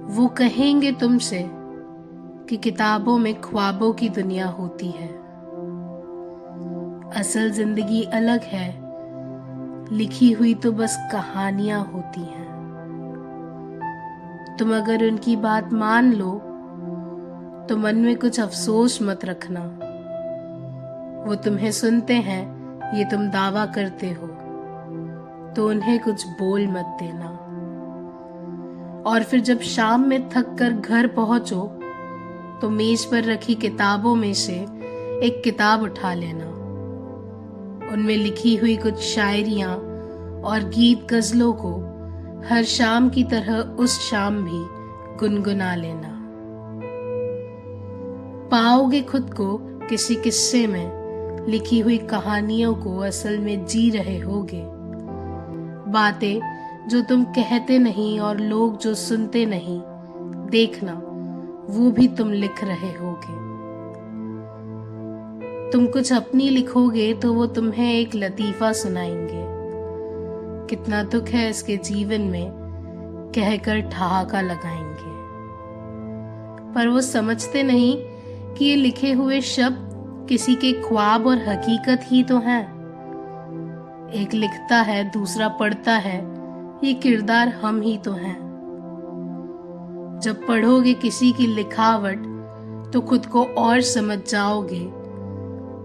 वो कहेंगे तुमसे कि किताबों में ख्वाबों की दुनिया होती है। असल जिंदगी अलग है, लिखी हुई तो बस कहानियां होती हैं। तुम अगर उनकी बात मान लो तो मन में कुछ अफसोस मत रखना। वो तुम्हें सुनते हैं, ये तुम दावा करते हो, तो उन्हें कुछ बोल मत देना। और फिर जब शाम में थक कर घर पहुंचो तो मेज पर रखी किताबों में से एक किताब उठा लेना। उनमें लिखी हुई कुछ शायरियां और गीत गजलों को हर शाम की तरह उस शाम भी गुनगुना लेना। पाओगे खुद को किसी किस्से में लिखी हुई कहानियों को असल में जी रहे होगे। बातें जो तुम कहते नहीं और लोग जो सुनते नहीं, देखना वो भी तुम लिख रहे होगे। तुम कुछ अपनी लिखोगे तो वो तुम्हें एक लतीफा सुनाएंगे। कितना दुख है इसके जीवन में, कहकर ठहाका लगाएंगे। पर वो समझते नहीं कि ये लिखे हुए शब्द किसी के ख्वाब और हकीकत ही तो हैं। एक लिखता है, दूसरा पढ़ता है, ये किरदार हम ही तो हैं। जब पढ़ोगे किसी की लिखावट तो खुद को और समझ जाओगे।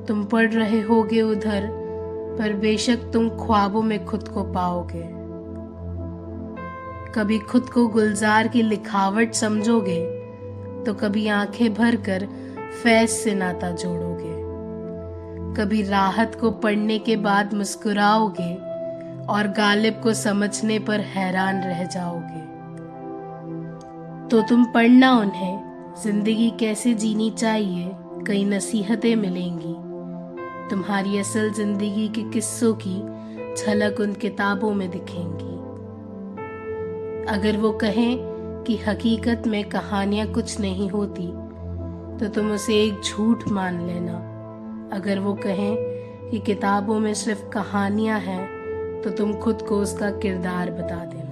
तुम पढ़ रहे होगे उधर, पर बेशक तुम ख्वाबों में खुद को पाओगे। कभी खुद को गुलजार की लिखावट समझोगे तो कभी आंखें भरकर फैज से नाता जोड़ोगे। कभी राहत को पढ़ने के बाद मुस्कुराओगे और गालिब को समझने पर हैरान रह जाओगे। तो तुम पढ़ना उन्हें जिंदगी कैसे जीनी चाहिए, कई नसीहतें मिलेंगी। तुम्हारी असल जिंदगी के किस्सों की झलक उन किताबों में दिखेंगी। अगर वो कहें कि हकीकत में कहानियां कुछ नहीं होती तो तुम उसे एक झूठ मान लेना। अगर वो कहें कि किताबों में सिर्फ कहानियां हैं तो तुम खुद को उसका किरदार बता देना।